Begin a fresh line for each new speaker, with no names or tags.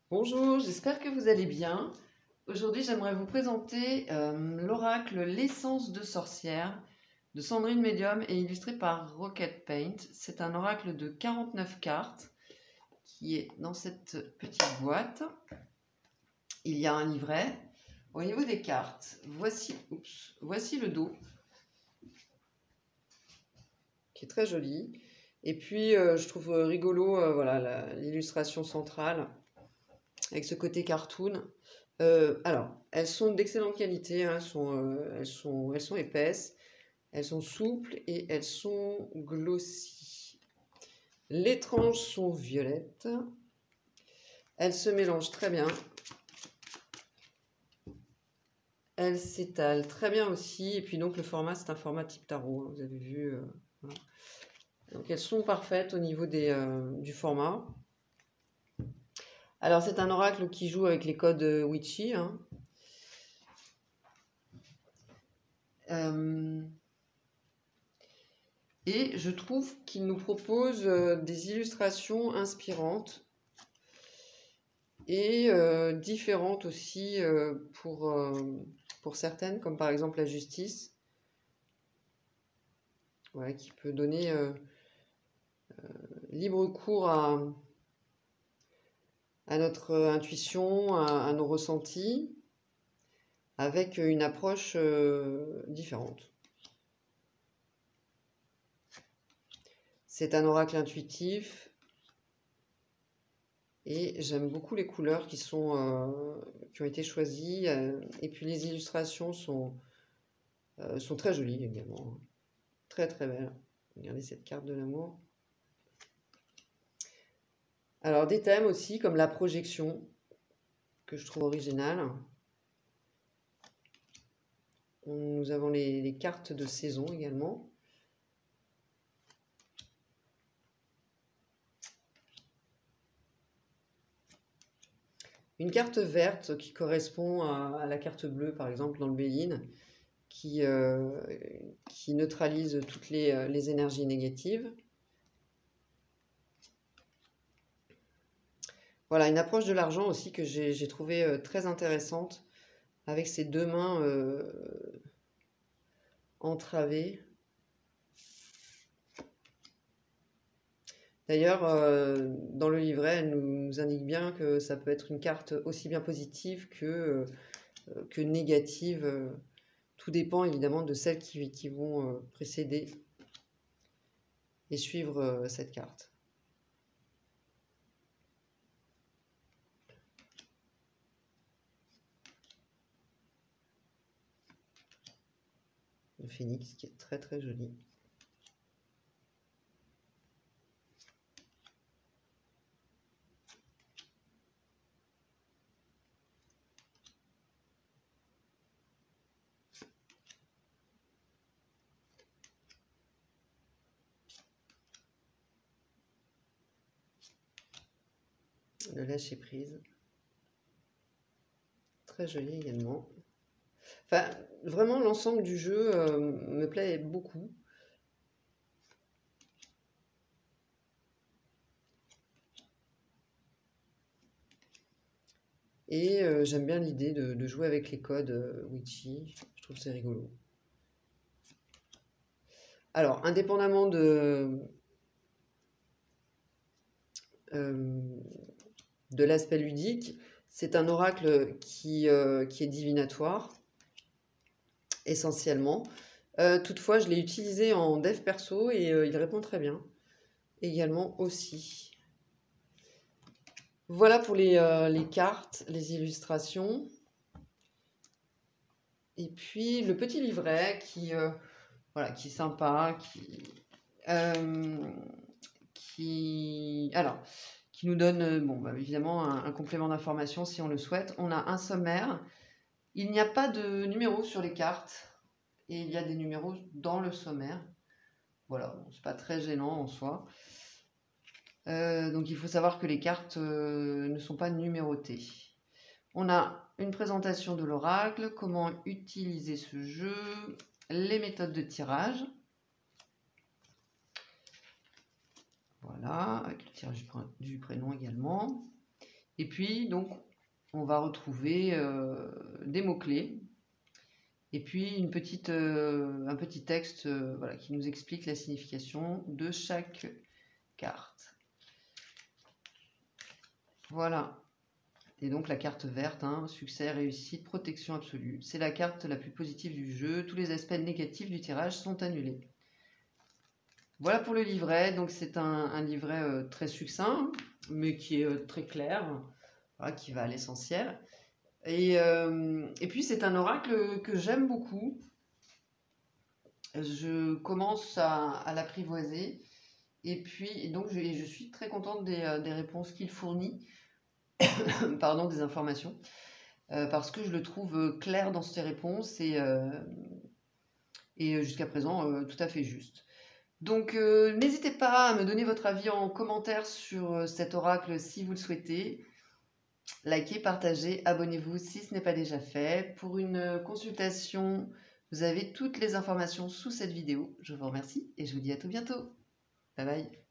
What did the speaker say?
Bonjour, j'espère que vous allez bien. Aujourd'hui, j'aimerais vous présenter l'oracle L'essence de sorcière de Sandrine Medium et illustré par Rocket Paint. C'est un oracle de 49 cartes qui est dans cette petite boîte. Il y a un livret. Au niveau des cartes, voici le dos qui est très joli. Et puis, je trouve rigolo voilà, l'illustration centrale avec ce côté cartoon. Alors, elles sont d'excellente qualité, hein, elles sont épaisses, elles sont souples et elles sont glossy. Les tranches sont violettes. Elles se mélangent très bien. Elles s'étalent très bien aussi. Et puis donc le format, c'est un format type tarot, hein, vous avez vu. Voilà. Donc elles sont parfaites au niveau du format. Alors c'est un oracle qui joue avec les codes Witchy, hein. Et je trouve qu'il nous propose des illustrations inspirantes et différentes aussi pour certaines, comme par exemple la justice, voilà, qui peut donner libre cours à notre intuition, à nos ressentis, avec une approche différente. C'est un oracle intuitif et j'aime beaucoup les couleurs qui ont été choisies. Et puis les illustrations sont très jolies également. Très très belles. Regardez cette carte de l'amour. Alors des thèmes aussi comme la projection, que je trouve original. Nous avons les cartes de saison également. Une carte verte qui correspond à la carte bleue, par exemple, dans le Béline, qui neutralise toutes les énergies négatives. Voilà, une approche de l'argent aussi que j'ai trouvé très intéressante, avec ces deux mains entravées. D'ailleurs, dans le livret, elle nous indique bien que ça peut être une carte aussi bien positive que négative. Tout dépend évidemment de celles qui vont précéder et suivre cette carte. Le phénix qui est très très joli. Le lâcher prise. Très joli également. Enfin, vraiment, l'ensemble du jeu me plaît beaucoup. Et j'aime bien l'idée de jouer avec les codes Witchy. Je trouve c'est rigolo. Alors, indépendamment de l'aspect ludique, c'est un oracle qui est divinatoire, essentiellement. Toutefois, je l'ai utilisé en dev perso et il répond très bien. Également aussi. Voilà pour les cartes, les illustrations. Et puis le petit livret voilà, qui est sympa, qui nous donne bon, bah, évidemment un complément d'information si on le souhaite. On a un sommaire. Il n'y a pas de numéros sur les cartes et il y a des numéros dans le sommaire. Voilà, bon, c'est pas très gênant en soi. Donc il faut savoir que les cartes ne sont pas numérotées. On a une présentation de l'oracle, comment utiliser ce jeu, les méthodes de tirage. Voilà, avec le tirage du prénom également. Et puis, donc, on va retrouver des mots-clés. Et puis, un petit texte voilà, qui nous explique la signification de chaque carte. Voilà. Et donc la carte verte, hein, succès, réussite, protection absolue. C'est la carte la plus positive du jeu. Tous les aspects négatifs du tirage sont annulés. Voilà pour le livret. Donc c'est un livret très succinct, mais qui est très clair, voilà, qui va à l'essentiel. Et puis c'est un oracle que j'aime beaucoup. Je commence à l'apprivoiser. Et puis donc je suis très contente des réponses qu'il fournit. Pardon, des informations. Parce que je le trouve clair dans ses réponses et jusqu'à présent tout à fait juste. Donc n'hésitez pas à me donner votre avis en commentaire sur cet oracle si vous le souhaitez. Likez, partagez, abonnez-vous si ce n'est pas déjà fait. Pour une consultation, vous avez toutes les informations sous cette vidéo. Je vous remercie et je vous dis à tout bientôt. Bye bye.